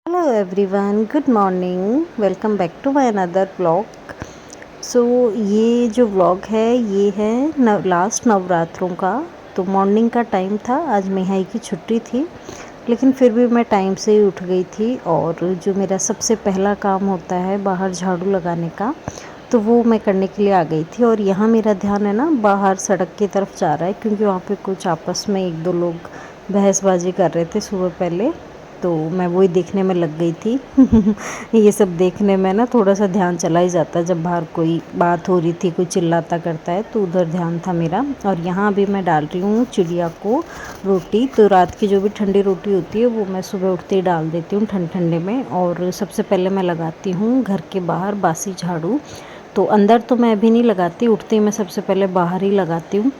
Hello everyone, good morning. Welcome back to my another vlog. So ये जो vlog है ये है लास्ट नवरात्रों का। तो मॉर्निंग का टाइम था, आज मिहाई की छुट्टी थी, लेकिन फिर भी मैं टाइम से ही उठ गई थी। और जो मेरा सबसे पहला काम होता है बाहर झाड़ू लगाने का, तो वो मैं करने के लिए आ गई थी। और यहाँ मेरा ध्यान है ना बाहर सड़क की तरफ जा रहा है, क्योंकि वहाँ पे कुछ आपस में एक दो लोग बहसबाजी कर रहे थे सुबह पहले, तो मैं वही देखने में लग गई थी। ये सब देखने में ना थोड़ा सा ध्यान चला ही जाता है, जब बाहर कोई बात हो रही थी, कोई चिल्लाता करता है तो उधर ध्यान था मेरा। और यहाँ अभी मैं डाल रही हूँ चिड़िया को रोटी। तो रात की जो भी ठंडी रोटी होती है वो मैं सुबह उठते ही डाल देती हूँ ठंडे में। और सबसे पहले मैं लगाती हूँ घर के बाहर बासी झाड़ू। तो अंदर तो मैं अभी नहीं लगाती, उठते ही मैं सबसे पहले बाहर ही लगाती हूँ,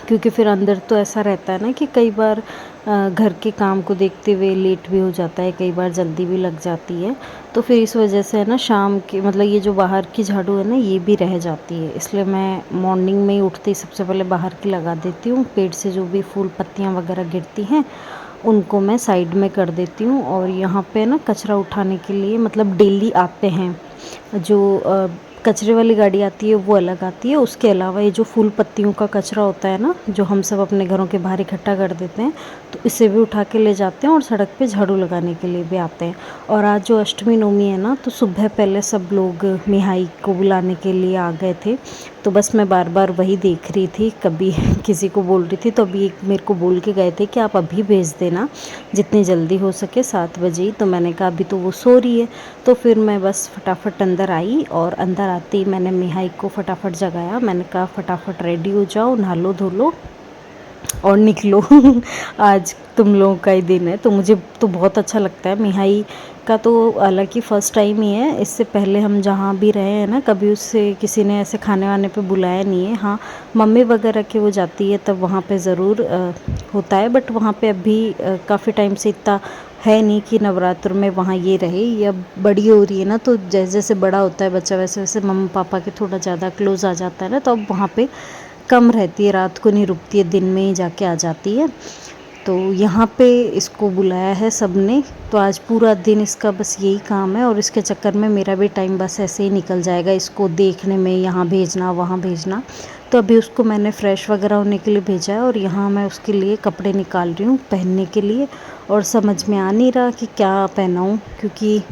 क्योंकि फिर अंदर तो ऐसा रहता है ना कि कई बार घर के काम को देखते हुए लेट भी हो जाता है, कई बार जल्दी भी लग जाती है। तो फिर इस वजह से है ना शाम के मतलब ये जो बाहर की झाड़ू है ना ये भी रह जाती है, इसलिए मैं मॉर्निंग में ही उठते ही सबसे पहले बाहर की लगा देती हूँ। पेड़ से जो भी फूल पत्तियाँ वगैरह गिरती हैं उनको मैं साइड में कर देती हूँ। और यहाँ पे ना कचरा उठाने के लिए मतलब डेली आते हैं, जो कचरे वाली गाड़ी आती है वो अलग आती है। उसके अलावा ये जो फूल पत्तियों का कचरा होता है ना, जो हम सब अपने घरों के बाहर इकट्ठा कर देते हैं, तो इसे भी उठा के ले जाते हैं और सड़क पे झाड़ू लगाने के लिए भी आते हैं। और आज जो अष्टमी नवमी है ना, तो सुबह पहले सब लोग मिहाई को बुलाने के लिए आ गए थे। तो बस मैं बार बार वही देख रही थी, कभी किसी को बोल रही थी, तो अभी एक मेरे को बोल के गए थे कि आप अभी भेज देना जितनी जल्दी हो सके, 7 बजे ही। तो मैंने कहा अभी तो वो सो रही है। तो फिर मैं बस फटाफट अंदर आई, और अंदर आते ही मैंने मिहाई को फटाफट जगाया। मैंने कहा फटाफट रेडी हो जाओ, नहा लो धो लो और निकलो। आज तुम लोगों का ही दिन है। तो मुझे तो बहुत अच्छा लगता है मिहाई का, तो हालांकि फ़र्स्ट टाइम ही है। इससे पहले हम जहाँ भी रहे हैं ना, कभी उससे किसी ने ऐसे खाने वाने पे बुलाया नहीं है। हाँ, मम्मी वगैरह के वो जाती है तब वहाँ पे ज़रूर होता है, बट वहाँ पे अभी काफ़ी टाइम से इतना है नहीं कि नवरात्र में वहाँ ये रहे। या बड़ी हो रही है ना, तो जैसे जैसे बड़ा होता है बच्चा वैसे वैसे मम्मी पापा के थोड़ा ज़्यादा क्लोज़ आ जाता है ना, तो अब वहाँ पे कम रहती है, रात को नहीं रुकती है, दिन में ही जाके आ जाती है। तो यहाँ पे इसको बुलाया है सब ने, तो आज पूरा दिन इसका बस यही काम है। और इसके चक्कर में मेरा भी टाइम बस ऐसे ही निकल जाएगा, इसको देखने में, यहाँ भेजना वहाँ भेजना। तो अभी उसको मैंने फ़्रेश वगैरह होने के लिए भेजा है, और यहाँ मैं उसके लिए कपड़े निकाल रही हूँ पहनने के लिए। और समझ में आ नहीं रहा कि क्या पहनाऊँ, क्योंकि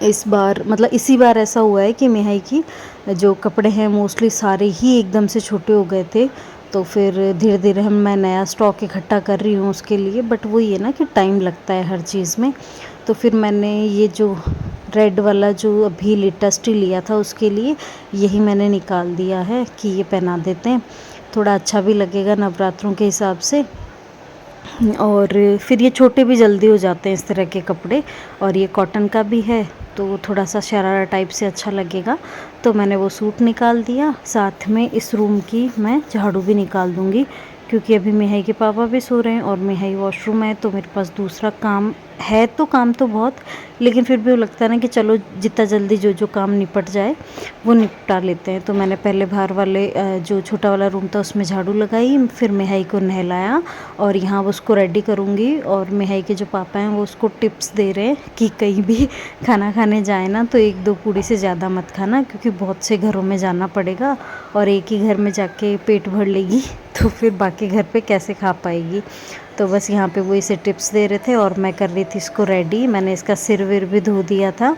इस बार मतलब इसी बार ऐसा हुआ है कि मिहाई की जो कपड़े हैं मोस्टली सारे ही एकदम से छोटे हो गए थे। तो फिर धीरे धीरे मैं नया स्टॉक इकट्ठा कर रही हूँ उसके लिए, बट वही है ना कि टाइम लगता है हर चीज़ में। तो फिर मैंने ये जो रेड वाला जो अभी लेटेस्ट ही लिया था उसके लिए यही मैंने निकाल दिया है कि ये पहना देते हैं, थोड़ा अच्छा भी लगेगा नवरात्रों के हिसाब से। और फिर ये छोटे भी जल्दी हो जाते हैं इस तरह के कपड़े। और ये कॉटन का भी है, तो थोड़ा सा शरारा टाइप से अच्छा लगेगा। तो मैंने वो सूट निकाल दिया, साथ में इस रूम की मैं झाड़ू भी निकाल दूँगी, क्योंकि अभी मिहाई के पापा भी सो रहे हैं और मिहाई वॉशरूम है, तो मेरे पास दूसरा काम है। तो काम तो बहुत, लेकिन फिर भी वो लगता है ना कि चलो जितना जल्दी जो जो काम निपट जाए वो निपटा लेते हैं। तो मैंने पहले बाहर वाले जो छोटा वाला रूम था उसमें झाड़ू लगाई, फिर मिहाई को नहलाया, और यहाँ उसको रेडी करूँगी। और मिहाई के जो पापा हैं वो उसको टिप्स दे रहे हैं कि कहीं भी खाना खाने जाए ना तो 1-2 पूड़ी से ज़्यादा मत खाना, क्योंकि बहुत से घरों में जाना पड़ेगा, और एक ही घर में जाके पेट भर लेगी तो फिर बाकी घर पे कैसे खा पाएगी। तो बस यहाँ पे वो इसे टिप्स दे रहे थे, और मैं कर रही थी इसको रेडी। मैंने इसका सिर विर भी धो दिया था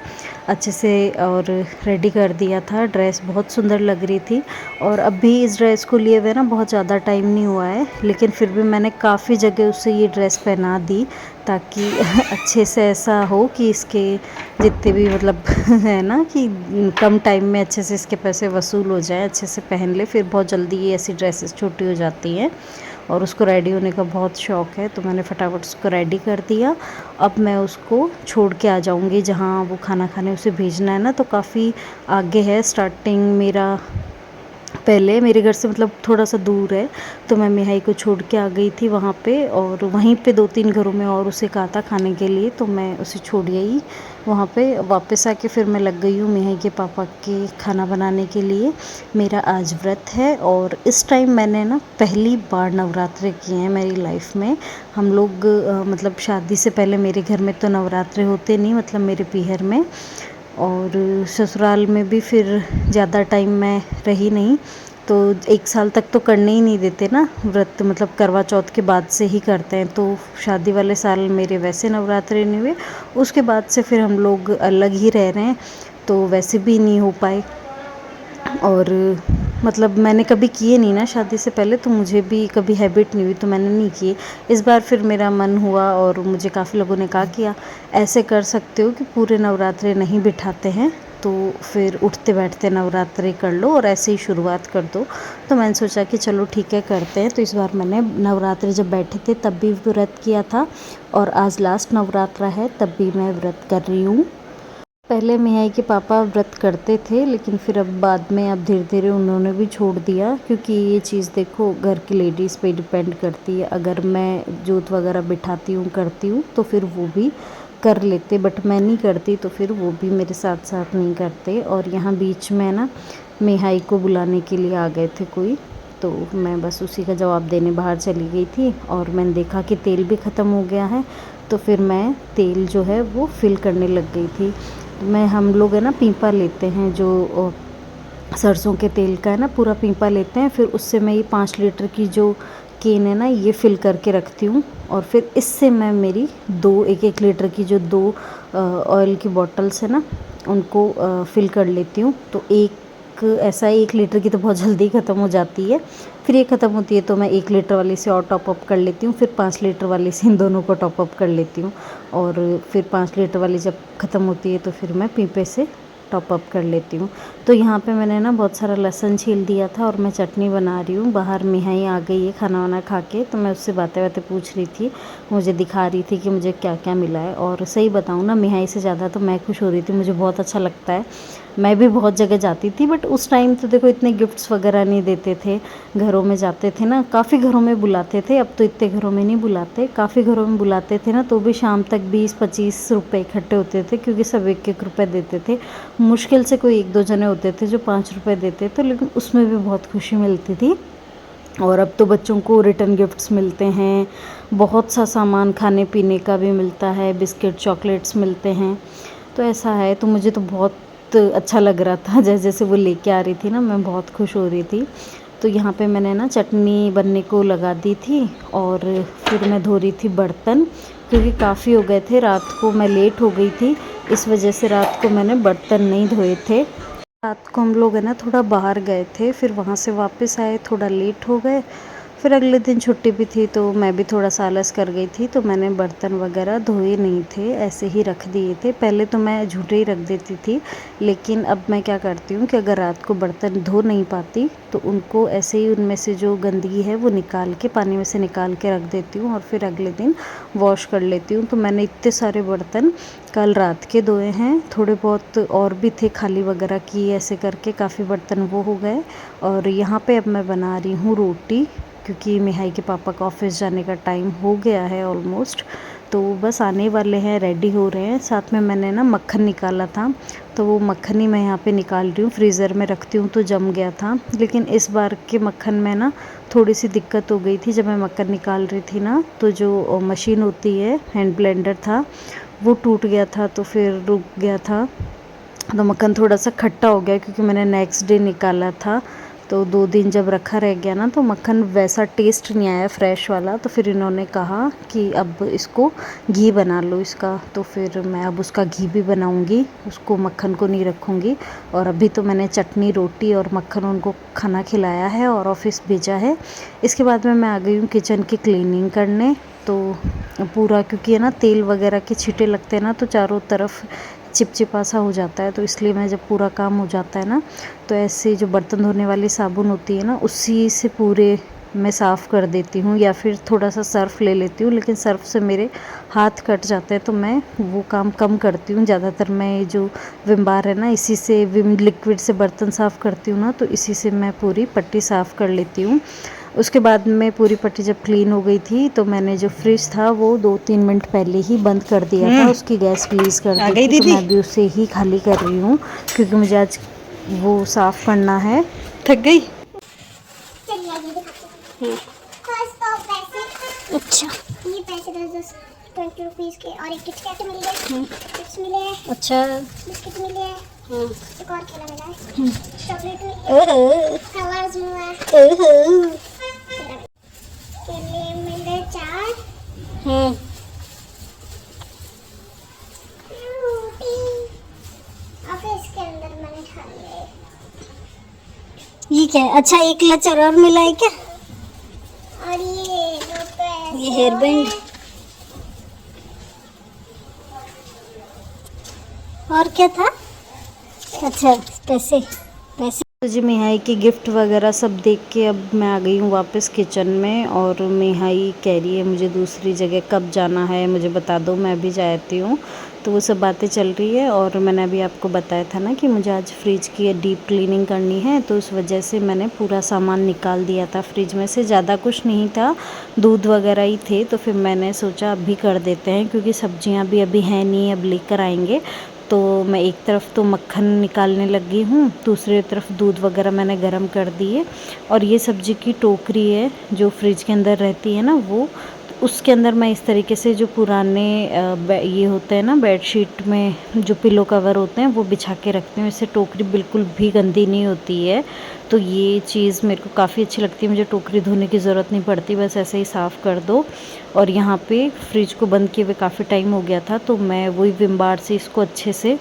अच्छे से, और रेडी कर दिया था। ड्रेस बहुत सुंदर लग रही थी। और अभी इस ड्रेस को लिए हुए ना बहुत ज़्यादा टाइम नहीं हुआ है, लेकिन फिर भी मैंने काफ़ी जगह उससे ये ड्रेस पहना दी, ताकि अच्छे से ऐसा हो कि इसके जितने भी मतलब है ना कि कम टाइम में अच्छे से इसके पैसे वसूल हो जाए, अच्छे से पहन ले। फिर बहुत जल्दी ये ऐसी ड्रेसेस छोटी हो जाती हैं, और उसको रेडी होने का बहुत शौक़ है, तो मैंने फटाफट उसको रेडी कर दिया। अब मैं उसको छोड़ के आ जाऊँगी जहाँ वो खाना खाने उसे भेजना है ना, तो काफ़ी आगे है स्टार्टिंग मेरा पहले मेरे घर से मतलब थोड़ा सा दूर है, तो मैं मिहाई को छोड़ के आ गई थी वहाँ पे, और वहीं पे 2-3 घरों में और उसे कहा था खाने के लिए, तो मैं उसे छोड़ आई वहाँ पे। वापस आके फिर मैं लग गई हूँ मिहाई के पापा के खाना बनाने के लिए। मेरा आज व्रत है, और इस टाइम मैंने ना पहली बार नवरात्रे किए हैं मेरी लाइफ में। हम लोग मतलब शादी से पहले मेरे घर में तो नवरात्रे होते नहीं, मतलब मेरे पीहर में, और ससुराल में भी फिर ज़्यादा टाइम मैं रही नहीं, तो 1 साल तक तो करने ही नहीं देते ना व्रत, मतलब करवा चौथ के बाद से ही करते हैं। तो शादी वाले साल मेरे वैसे नवरात्रे नहीं हुए, उसके बाद से फिर हम लोग अलग ही रह रहे हैं, तो वैसे भी नहीं हो पाए। और मतलब मैंने कभी किए नहीं ना शादी से पहले, तो मुझे भी कभी हैबिट नहीं हुई, तो मैंने नहीं किए। इस बार फिर मेरा मन हुआ, और मुझे काफ़ी लोगों ने कहा कि ऐसे कर सकते हो कि पूरे नवरात्रे नहीं बिठाते हैं, तो फिर उठते बैठते नवरात्रे कर लो और ऐसे ही शुरुआत कर दो। तो मैंने सोचा कि चलो ठीक है करते हैं। तो इस बार मैंने नवरात्रे जब बैठे थे तब भी व्रत किया था, और आज लास्ट नवरात्रा है तब भी मैं व्रत कर रही हूँ। पहले मियाई के पापा व्रत करते थे, लेकिन फिर अब बाद में अब धीरे धीरे उन्होंने भी छोड़ दिया, क्योंकि ये चीज़ देखो घर की लेडीज़ पे डिपेंड करती है। अगर मैं जोत वगैरह बिठाती हूँ करती हूँ तो फिर वो भी कर लेते, बट मैं नहीं करती तो फिर वो भी मेरे साथ साथ नहीं करते। और यहाँ बीच में ना मिहाई को बुलाने के लिए आ गए थे कोई, तो मैं बस उसी का जवाब देने बाहर चली गई थी, और मैंने देखा कि तेल भी ख़त्म हो गया है, तो फिर मैं तेल जो है वो फिल करने लग गई थी। हम लोग है ना पीपा लेते हैं, जो सरसों के तेल का है ना, पूरा पीपा लेते हैं, फिर उससे मैं ये 5 लीटर की जो केन है ना ये फिल करके रखती हूँ, और फिर इससे मैं मेरी 1-1 लीटर की जो 2 ऑयल की बॉटल्स है ना उनको फिल कर लेती हूँ। तो एक ऐसा 1 लीटर की तो बहुत जल्दी ख़त्म हो जाती है, फिर ये ख़त्म होती है तो मैं 1 लीटर वाली से और टॉप अप कर लेती हूँ, फिर 5 लीटर वाली से इन दोनों को टॉप अप कर लेती हूँ, और फिर 5 लीटर वाली जब ख़त्म होती है तो फिर मैं पीपे से टॉप अप कर लेती हूँ। तो यहाँ पे मैंने ना बहुत सारा लहसुन छील दिया था, और मैं चटनी बना रही हूँ। बाहर मिहाई आ गई है खाना वाना खा के, तो मैं उससे बातें बातें पूछ रही थी, मुझे दिखा रही थी कि मुझे क्या क्या मिला है। और सही बताऊँ ना, मिहाई से ज़्यादा तो मैं खुश हो रही थी, मुझे बहुत अच्छा लगता है। मैं भी बहुत जगह जाती थी, बट उस टाइम तो देखो इतने गिफ्ट्स वगैरह नहीं देते थे। घरों में जाते थे ना, काफ़ी घरों में बुलाते थे, अब तो इतने घरों में नहीं बुलाते, काफ़ी घरों में बुलाते थे ना, तो भी शाम तक 20-25 रुपये इकट्ठे होते थे, क्योंकि सब 1-1 रुपये देते थे। मुश्किल से कोई 1-2 जने होते थे जो 5 रुपये देते थे, लेकिन उसमें भी बहुत खुशी मिलती थी। और अब तो बच्चों को रिटर्न गिफ्ट्स मिलते हैं, बहुत सा सामान खाने पीने का भी मिलता है, बिस्किट चॉकलेट्स मिलते हैं, तो ऐसा है। तो मुझे तो बहुत अच्छा लग रहा था, जैसे जैसे वो लेके आ रही थी ना, मैं बहुत खुश हो रही थी। तो यहाँ पे मैंने ना चटनी बनने को लगा दी थी, और फिर मैं धो रही थी बर्तन, क्योंकि काफ़ी हो गए थे, रात को मैं लेट हो गई थी, इस वजह से रात को मैंने बर्तन नहीं धोए थे। रात को हम लोग है ना थोड़ा बाहर गए थे, फिर वहाँ से वापस आए, थोड़ा लेट हो गए, फिर अगले दिन छुट्टी भी थी, तो मैं भी थोड़ा सा आलस कर गई थी, तो मैंने बर्तन वगैरह धोए नहीं थे, ऐसे ही रख दिए थे। पहले तो मैं झूठे ही रख देती थी, लेकिन अब मैं क्या करती हूँ कि अगर रात को बर्तन धो नहीं पाती तो उनको ऐसे ही, उनमें से जो गंदगी है वो निकाल के, पानी में से निकाल के रख देती हूँ, और फिर अगले दिन वॉश कर लेती हूँ। तो मैंने इतने सारे बर्तन कल रात के धोए हैं, थोड़े बहुत और भी थे खाली वगैरह की, ऐसे करके काफ़ी बर्तन वो हो गए। और यहाँ पे अब मैं बना रही हूँ रोटी, क्योंकि मिहाई के पापा का ऑफिस जाने का टाइम हो गया है ऑलमोस्ट, तो बस आने वाले हैं, रेडी हो रहे हैं। साथ में मैंने ना मक्खन निकाला था, तो वो मक्खन ही मैं यहाँ पे निकाल रही हूँ, फ्रीज़र में रखती हूँ तो जम गया था। लेकिन इस बार के मक्खन में ना थोड़ी सी दिक्कत हो गई थी, जब मैं मक्खन निकाल रही थी ना, तो जो मशीन होती है, हैंड ब्लेंडर था, वो टूट गया था, तो फिर रुक गया था, तो मक्खन थोड़ा सा खट्टा हो गया, क्योंकि मैंने नेक्स्ट डे निकाला था। तो 2 दिन जब रखा रह गया ना, तो मक्खन वैसा टेस्ट नहीं आया फ्रेश वाला, तो फिर इन्होंने कहा कि अब इसको घी बना लो इसका, तो फिर मैं अब उसका घी भी बनाऊंगी, उसको मक्खन को नहीं रखूंगी। और अभी तो मैंने चटनी रोटी और मक्खन उनको खाना खिलाया है और ऑफिस भेजा है। इसके बाद में मैं आ गई हूँ किचन की क्लीनिंग करने, तो पूरा, क्योंकि है ना तेल वगैरह के छींटे लगते हैं ना, तो चारों तरफ चिपचिपा सा हो जाता है, तो इसलिए मैं जब पूरा काम हो जाता है ना, तो ऐसे जो बर्तन धोने वाली साबुन होती है ना, उसी से पूरे मैं साफ़ कर देती हूँ, या फिर थोड़ा सा सर्फ़ ले लेती हूँ, लेकिन सर्फ़ से मेरे हाथ कट जाते हैं तो मैं वो काम कम करती हूँ। ज़्यादातर मैं ये जो विम बार है ना, इसी से, विम लिक्विड से बर्तन साफ़ करती हूँ ना, तो इसी से मैं पूरी पट्टी साफ़ कर लेती हूँ। उसके बाद में पूरी पट्टी जब क्लीन हो गई थी तो मैंने जो फ्रिज था वो 2-3 मिनट पहले ही बंद कर दिया था, उसकी गैस रिलीज़ कर दी थी। तो मैं अभी उसे ही खाली कर रही हूँ क्योंकि मुझे आज वो साफ़ करना है। थक गई। अच्छा, ये पैसे 10-10 20 रुपीज़ के, और एक किटकैट मिल गए, चिप्स मिले हैं, अच्छा, बिस्किट मिले हैं, एक और केला मिला है, चॉकलेट मिली है, कलर्स मिला है, केले मिले 4, रोटी, और फिर इसके अंदर मैंने खा लिया। ये क्या है? अच्छा, एक लचर और मिला है क्या? और ये 2 पैसे, ये हेयर बैंड और क्या था? अच्छा, पैसे पैसे। तो जी मिहाई के गिफ्ट वगैरह सब देख के अब मैं आ गई हूँ वापस किचन में, और मिहाई कह रही है मुझे दूसरी जगह कब जाना है, मुझे बता दो, मैं भी जाती हूँ। तो वो सब बातें चल रही है, और मैंने अभी आपको बताया था ना कि मुझे आज फ्रिज की डीप क्लीनिंग करनी है, तो उस वजह से मैंने पूरा सामान निकाल दिया था फ्रिज में से। ज़्यादा कुछ नहीं था, दूध वगैरह ही थे, तो फिर मैंने सोचा अभी कर देते हैं क्योंकि सब्जियाँ भी अभी हैं नहीं, अब लेकर आएंगे। तो मैं एक तरफ तो मक्खन निकालने लगी हूँ, दूसरी तरफ दूध वगैरह मैंने गरम कर दिए। और ये सब्ज़ी की टोकरी है जो फ्रिज के अंदर रहती है ना, वो तो उसके अंदर मैं इस तरीके से जो पुराने ये होते हैं ना बेडशीट में जो पिलो कवर होते हैं वो बिछा के रखती हूँ। इससे टोकरी बिल्कुल भी गंदी नहीं होती है। तो ये चीज़ मेरे को काफ़ी अच्छी लगती है, मुझे टोकरी धोने की ज़रूरत नहीं पड़ती, बस ऐसे ही साफ़ कर दो। और यहाँ पे फ्रिज को बंद किए हुए काफ़ी टाइम हो गया था, तो मैं वही विम बार से इसको अच्छे से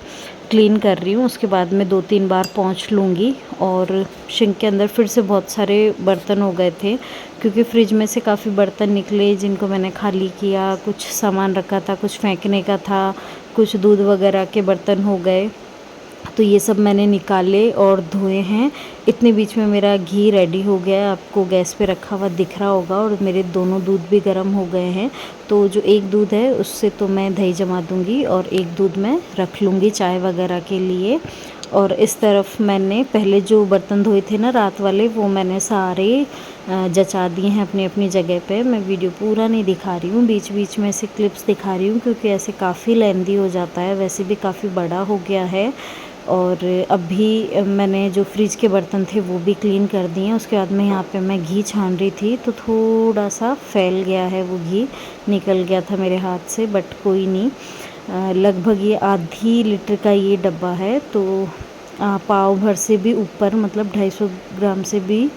क्लीन कर रही हूँ। उसके बाद में 2-3 बार पोंछ लूँगी। और सिंक के अंदर फिर से बहुत सारे बर्तन हो गए थे क्योंकि फ्रिज में से काफ़ी बर्तन निकले जिनको मैंने खाली किया, कुछ सामान रखा था, कुछ फेंकने का था, कुछ दूध वगैरह के बर्तन हो गए, तो ये सब मैंने निकाले और धोए हैं। इतने बीच में मेरा घी रेडी हो गया, आपको गैस पे रखा हुआ दिख रहा होगा, और मेरे दोनों दूध भी गर्म हो गए हैं। तो जो एक दूध है उससे तो मैं दही जमा दूँगी, और एक दूध मैं रख लूँगी चाय वगैरह के लिए। और इस तरफ मैंने पहले जो बर्तन धोए थे ना रात वाले, वो मैंने सारे जचा दिए हैं अपनी अपनी जगह पे। मैं वीडियो पूरा नहीं दिखा रही हूँ, बीच बीच में से क्लिप्स दिखा रही हूँ क्योंकि ऐसे काफ़ी लेंदी हो जाता है, वैसे भी काफ़ी बड़ा हो गया है। और अभी मैंने जो फ्रिज के बर्तन थे वो भी क्लीन कर दिए हैं। उसके बाद में यहाँ पे मैं घी छान रही थी तो थोड़ा सा फैल गया है, वो घी निकल गया था मेरे हाथ से, बट कोई नहीं। लगभग ये आधी लीटर का ये डब्बा है, तो पाव भर से भी ऊपर, मतलब 250 ग्राम से भी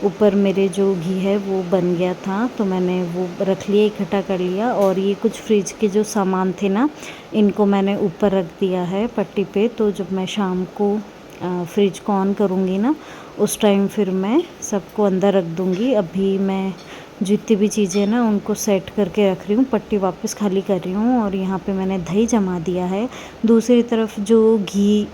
ऊपर मेरे जो घी है वो बन गया था। तो मैंने वो रख लिया, इकट्ठा कर लिया। और ये कुछ फ्रिज के जो सामान थे ना, इनको मैंने ऊपर रख दिया है पट्टी पे। तो जब मैं शाम को फ्रिज को ऑन करूँगी ना, उस टाइम फिर मैं सबको अंदर रख दूँगी। अभी मैं जितनी भी चीज़ें ना उनको सेट करके रख रही हूँ, पट्टी वापस खाली कर रही हूँ। और यहाँ पे मैंने दही जमा दिया है। दूसरी तरफ जो घी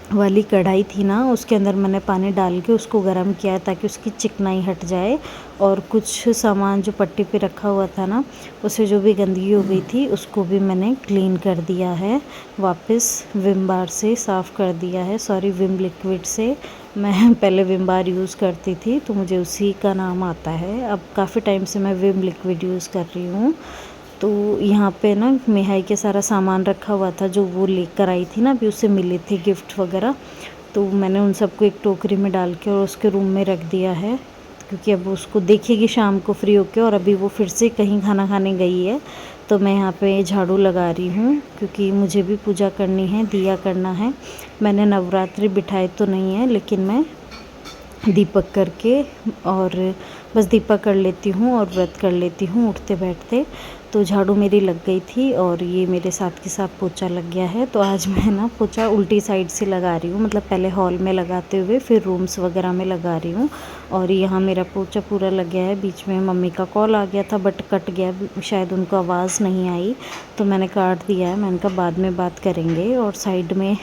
वाली कढ़ाई थी ना, उसके अंदर मैंने पानी डाल के उसको गर्म किया है ताकि उसकी चिकनाई हट जाए। और कुछ सामान जो पट्टी पे रखा हुआ था ना, उससे जो भी गंदगी हो गई थी उसको भी मैंने क्लीन कर दिया है, वापस विम बार से साफ़ कर दिया है, सॉरी विम लिक्विड से। मैं पहले विम बार यूज़ करती थी तो मुझे उसी का नाम आता है, अब काफ़ी टाइम से मैं विम लिक्विड यूज़ कर रही हूँ। तो यहाँ पे ना मिहाई के सारा सामान रखा हुआ था जो वो लेकर आई थी ना, अभी उससे मिले थे गिफ्ट वगैरह, तो मैंने उन सबको एक टोकरी में डाल के और उसके रूम में रख दिया है क्योंकि अब उसको देखेगी शाम को फ्री होके। और अभी वो फिर से कहीं खाना खाने गई है, तो मैं यहाँ पे झाड़ू लगा रही हूँ क्योंकि मुझे भी पूजा करनी है, दिया करना है। मैंने नवरात्रि बिठाए तो नहीं है, लेकिन मैं दीपक करके और बस दीपक कर लेती हूँ और व्रत कर लेती हूँ उठते बैठते। तो झाड़ू मेरी लग गई थी और ये मेरे साथ के साथ पोछा लग गया है। तो आज मैं ना पोछा उल्टी साइड से लगा रही हूँ, मतलब पहले हॉल में लगाते हुए फिर रूम्स वगैरह में लगा रही हूँ। और यहाँ मेरा पोछा पूरा लग गया है। बीच में मम्मी का कॉल आ गया था बट कट गया, शायद उनको आवाज़ नहीं आई तो मैंने काट दिया है। मैंने कहा बाद में बात करेंगे। और साइड में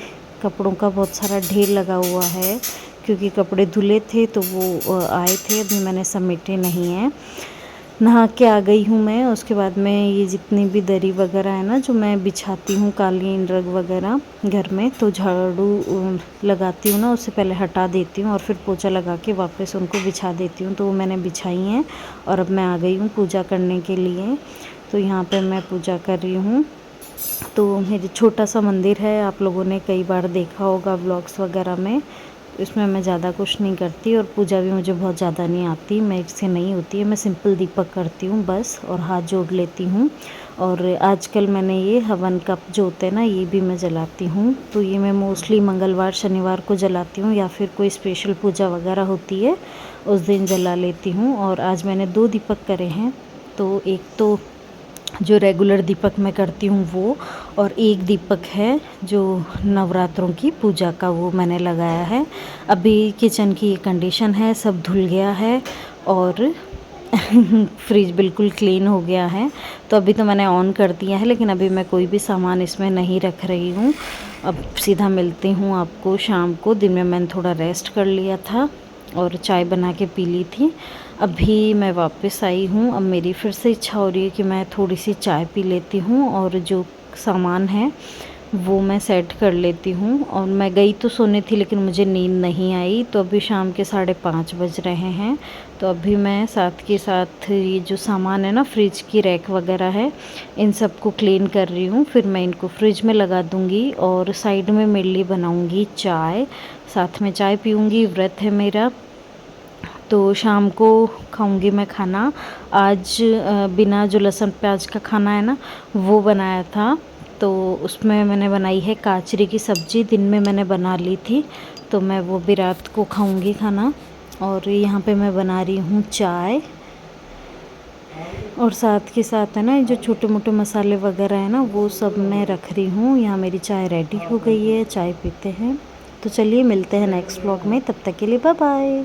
कपड़ों का बहुत सारा ढेर लगा हुआ है क्योंकि कपड़े धुले थे तो वो आए थे, अभी मैंने समेटे नहीं हैं। नहा के आ गई हूँ मैं। उसके बाद में ये जितनी भी दरी वगैरह है ना जो मैं बिछाती हूँ, कालीन रग वगैरह घर में, तो झाड़ू लगाती हूँ ना उससे पहले हटा देती हूँ और फिर पोछा लगा के वापस उनको बिछा देती हूँ। तो वो मैंने बिछाई हैं और अब मैं आ गई हूँ पूजा करने के लिए। तो यहाँ पे मैं पूजा कर रही हूँ। तो मेरी छोटा सा मंदिर है, आप लोगों ने कई बार देखा होगा व्लॉग्स वगैरह में। इसमें मैं ज़्यादा कुछ नहीं करती और पूजा भी मुझे बहुत ज़्यादा नहीं आती, मेरे से नहीं होती है। मैं सिंपल दीपक करती हूँ बस और हाथ जोड़ लेती हूँ। और आजकल मैंने ये हवन कप जो होते हैं ना ये भी मैं जलाती हूँ। तो ये मैं मोस्टली मंगलवार शनिवार को जलाती हूँ या फिर कोई स्पेशल पूजा वगैरह होती है उस दिन जला लेती हूँ। और आज मैंने 2 दीपक करे हैं। तो एक तो जो रेगुलर दीपक मैं करती हूँ वो, और एक दीपक है जो नवरात्रों की पूजा का, वो मैंने लगाया है। अभी किचन की ये कंडीशन है, सब धुल गया है और फ्रिज बिल्कुल क्लीन हो गया है। तो अभी तो मैंने ऑन कर दिया है, लेकिन अभी मैं कोई भी सामान इसमें नहीं रख रही हूँ। अब सीधा मिलती हूँ आपको शाम को। दिन में मैंने थोड़ा रेस्ट कर लिया था और चाय बना के पी ली थी। अभी मैं वापस आई हूँ। अब मेरी फिर से इच्छा हो रही है कि मैं थोड़ी सी चाय पी लेती हूँ और जो सामान है वो मैं सेट कर लेती हूँ। और मैं गई तो सोने थी लेकिन मुझे नींद नहीं आई। तो अभी शाम के 5:30 बज रहे हैं। तो अभी मैं साथ के साथ ये जो सामान है ना फ्रिज की रैक वगैरह है, इन सब को क्लीन कर रही हूँ। फिर मैं इनको फ्रिज में लगा दूँगी और साइड में मेरे लिए बनाऊँगी चाय, साथ में चाय पीऊँगी। व्रत है मेरा, तो शाम को खाऊंगी मैं खाना। आज बिना जो लहसुन प्याज का खाना है ना वो बनाया था। तो उसमें मैंने बनाई है काचरी की सब्ज़ी, दिन में मैंने बना ली थी। तो मैं वो भी रात को खाऊंगी खाना। और यहाँ पे मैं बना रही हूँ चाय, और साथ के साथ है ना जो छोटे मोटे मसाले वगैरह है ना वो सब मैं रख रही हूँ। यहाँ मेरी चाय रेडी हो गई है, चाय पीते हैं। तो चलिए मिलते हैं नेक्स्ट व्लॉग में, तब तक के लिए बाय बाय।